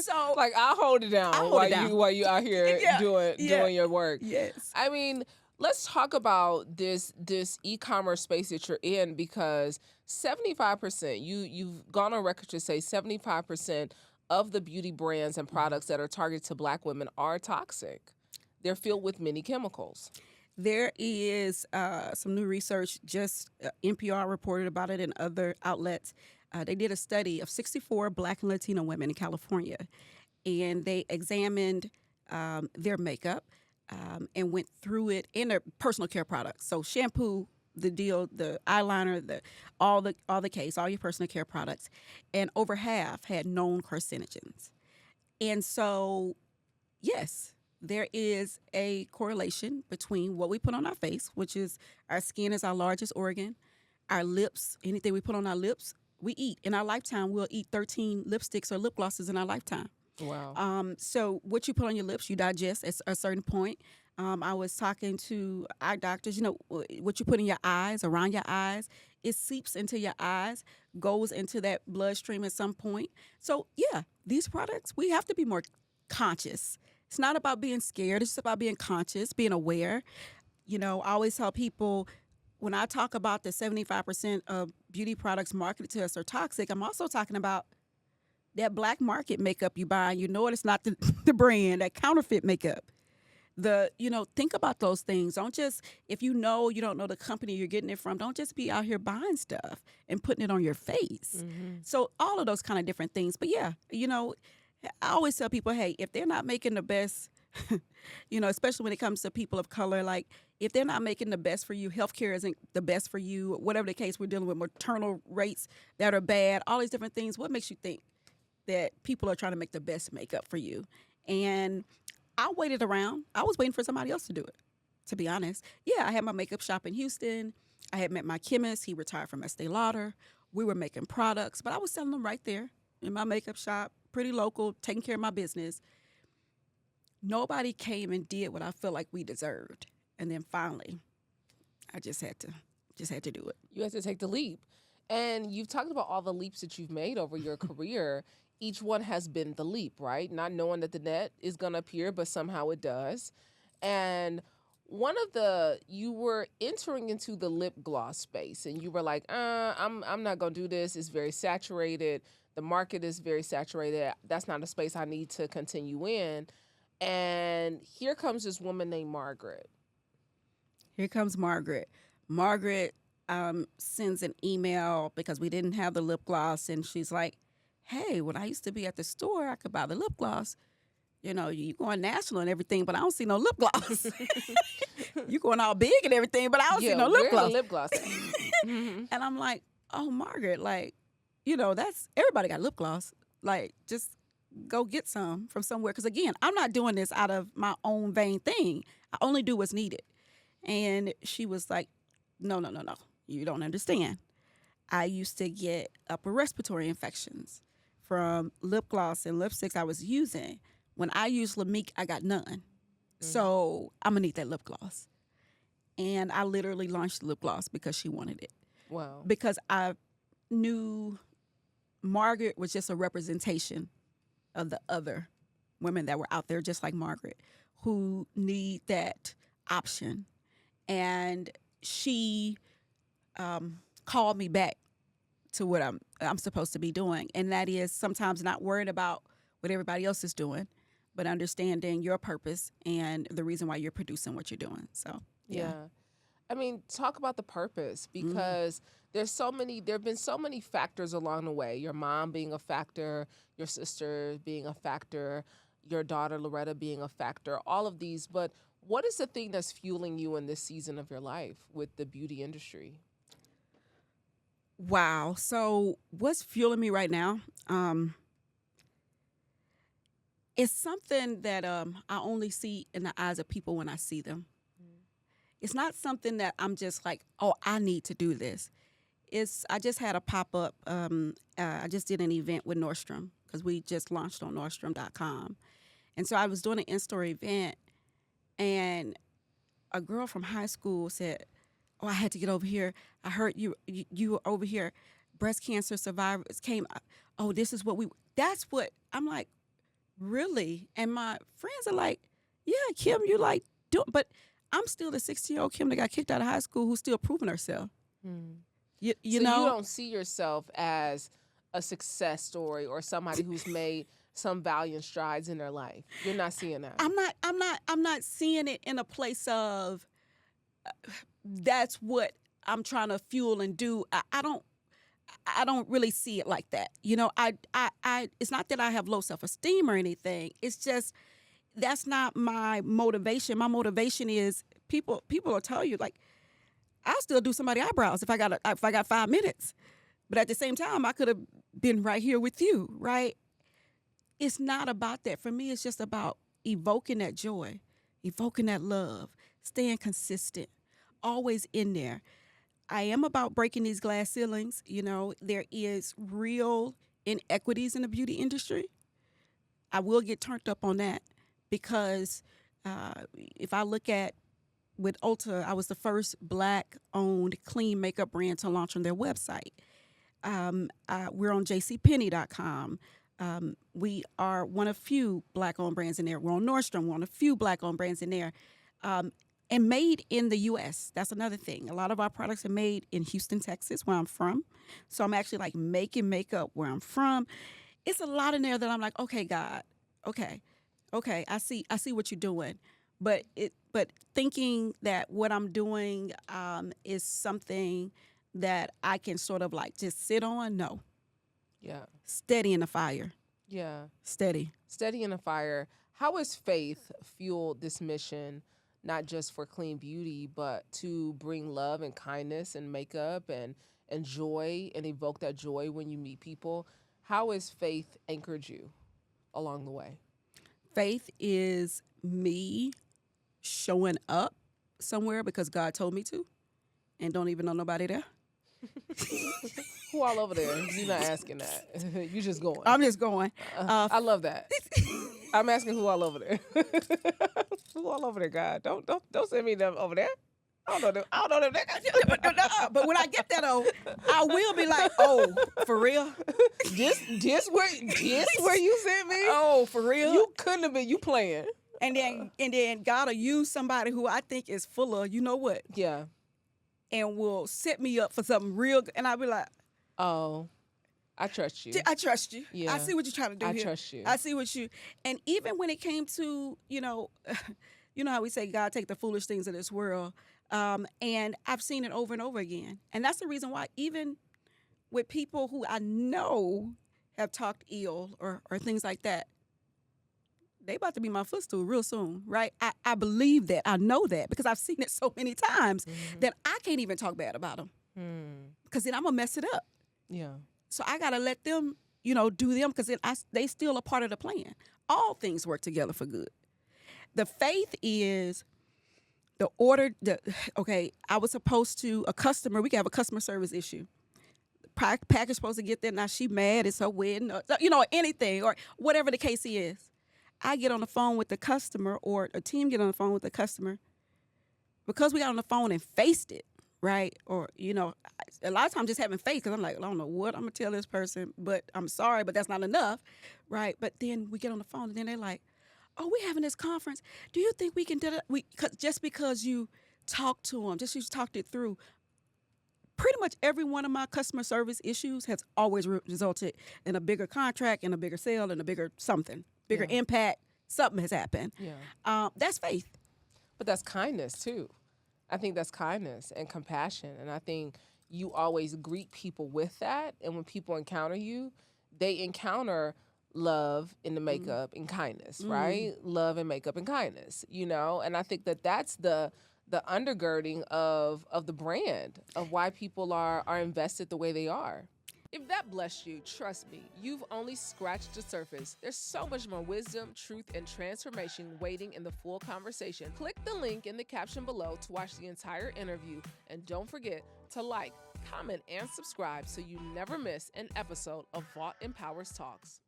So Like, I'll hold it down while you out here doing your work. Yes. I mean, let's talk about this e-commerce space that you're in, because 75%, you've gone on record to say 75% of the beauty brands and products that are targeted to Black women are toxic. They're filled with many chemicals. There is some new research, just NPR reported about it and other outlets. They did a study of 64 Black and Latino women in California, and they examined their makeup and went through it in their personal care products. So shampoo, the eyeliner, all your personal care products, and over half had known carcinogens. And so, yes, there is a correlation between what we put on our face, which is our skin is our largest organ, our lips, anything we put on our lips, we eat. In our lifetime, we'll eat 13 lipsticks or lip glosses in our lifetime. Wow. So what you put on your lips, you digest at a certain point. I was talking to our doctors, what you put in your eyes, around your eyes, it seeps into your eyes, goes into that bloodstream at some point. So, yeah, these products, we have to be more conscious. It's not about being scared. It's about being conscious, being aware. I always tell people, when I talk about the 75% of beauty products marketed to us are toxic, I'm also talking about that black market makeup you buy, and it's not the brand, that counterfeit makeup. Think about those things. Don't just, if you don't know the company you're getting it from, don't just be out here buying stuff and putting it on your face. Mm-hmm. So all of those kind of different things. But yeah, I always tell people, hey, if they're not making the best, especially when it comes to people of color, like if they're not making the best for you, healthcare isn't the best for you, whatever the case, we're dealing with maternal rates that are bad, all these different things. What makes you think that people are trying to make the best makeup for you? And I waited around. I was waiting for somebody else to do it, to be honest. Yeah, I had my makeup shop in Houston. I had met my chemist. He retired from Estee Lauder. We were making products, but I was selling them right there in my makeup shop, pretty local, taking care of my business. Nobody came and did what I felt like we deserved. And then finally, I just had to do it. You had to take the leap. And you've talked about all the leaps that you've made over your career. Each one has been the leap, right? Not knowing that the net is going to appear, but somehow it does. And you were entering into the lip gloss space, and you were like, I'm not going to do this. It's very saturated. The market is very saturated. That's not a space I need to continue in. And here comes this woman named Margaret. Here comes Margaret. Margaret sends an email because we didn't have the lip gloss, and she's like, hey, when I used to be at the store, I could buy the lip gloss. You going national and everything, but I don't see no lip gloss. You going all big and everything, but I don't see no lip gloss. The lip gloss? Mm-hmm. And I'm like, oh, Margaret, that's everybody got lip gloss. Like, just go get some from somewhere. Because again, I'm not doing this out of my own vain thing. I only do what's needed. And she was like, no. You don't understand. I used to get upper respiratory infections from lip gloss and lipsticks I was using. When I used Lamique, I got none. Mm-hmm. So I'm going to need that lip gloss. And I literally launched the lip gloss because she wanted it. Wow. Because I knew Margaret was just a representation of the other women that were out there just like Margaret who need that option. And she called me back to what I'm supposed to be doing. And that is sometimes not worrying about what everybody else is doing, but understanding your purpose and the reason why you're producing what you're doing. So, yeah. I mean, talk about the purpose, because there have been so many factors along the way. Your mom being a factor, your sister being a factor, your daughter Loretta being a factor, all of these. But what is the thing that's fueling you in this season of your life with the beauty industry? Wow. So what's fueling me right now? It's something that I only see in the eyes of people when I see them. It's not something that I'm just like, oh, I need to do this. I just had a pop-up. I just did an event with Nordstrom because we just launched on Nordstrom.com. And so I was doing an in-store event, and a girl from high school said, oh, I had to get over here. I heard you were over here. Breast cancer survivors came. Oh, this is what that's what, I'm like, really? And my friends are like, yeah, Kim, you like do, but I'm still the 16-year-old Kim that got kicked out of high school who's still proving herself. Hmm. You So you know, don't see yourself as a success story or somebody who's made some valiant strides in their life. You're not seeing that. I'm not seeing it in a place of that's what I'm trying to fuel and do. I don't really see it like that. It's not that I have low self-esteem or anything. It's just that's not my motivation. My motivation is people will tell you like I'll still do somebody's eyebrows if I got 5 minutes. But at the same time, I could have been right here with you, right? It's not about that. For me, it's just about evoking that joy, evoking that love, staying consistent, always in there. I am about breaking these glass ceilings. There is real inequities in the beauty industry. I will get turned up on that because if I look at with Ulta, I was the first Black-owned clean makeup brand to launch on their website. We're on JCPenney.com. We are one of few Black-owned brands in there. We're on Nordstrom. We're one of few Black-owned brands in there. And made in the U.S. That's another thing. A lot of our products are made in Houston, Texas, where I'm from. So I'm actually like making makeup where I'm from. It's a lot in there that I'm like, okay, God, okay, I see what you're doing, but thinking that what I'm doing is something that I can sort of like just sit on. No, Yeah. steady in the fire, Yeah. steady. Steady in the fire. How has faith fueled this mission, not just for clean beauty, but to bring love and kindness and makeup and joy and evoke that joy when you meet people? How has faith anchored you along the way? Faith is me showing up somewhere because God told me to, and don't even know nobody there. Who all over there? You're not asking that. You just going. I'm just going. I love that. I'm asking who all over there. Who all over there, God? Don't send me them over there. I don't know them. I don't know them. But when I get that, I will be like, oh, for real? This where you sent me? Oh, for real? You couldn't have been. You playing? And then God will use somebody who I think is full of, you know what, Yeah. and will set me up for something real good. And I'll be like, Oh, I trust you. I trust you. Yeah. I see what you're trying to do I here. trust you. I see what you. And even when it came to, you know how we say God take the foolish things of this world. And I've seen it over and over again. And that's the reason why even with people who I know have talked ill or things like that, they about to be my footstool real soon, right? I believe that. I know that because I've seen it so many times that I can't even talk bad about them because then I'm going to mess it up. Yeah. So I got to let them, do them because they still a part of the plan. All things work together for good. The faith is the order. I was supposed to, we can have a customer service issue. Package supposed to get there. Now she mad. It's her wedding. Or, anything or whatever the case is. I get on the phone with the customer or a team get on the phone with the customer because we got on the phone and faced it, right? Or, a lot of times just having faith because I'm like, I don't know what I'm going to tell this person, but I'm sorry, but that's not enough, right? But then we get on the phone and then they're like, oh, we're having this conference. Do you think we can do it? Just because you talked to them, just you talked it through, pretty much every one of my customer service issues has always resulted in a bigger contract and a bigger sale and a bigger something. Bigger impact, something has happened. Yeah. That's faith. But that's kindness too. I think that's kindness and compassion. And I think you always greet people with that. And when people encounter you, they encounter love in the makeup and kindness, right? Love and makeup and kindness, And I think that's the undergirding of the brand, of why people are invested the way they are. If that blessed you, trust me, you've only scratched the surface. There's so much more wisdom, truth, and transformation waiting in the full conversation. Click the link in the caption below to watch the entire interview. And don't forget to like, comment, and subscribe so you never miss an episode of Vault Empowers Talks.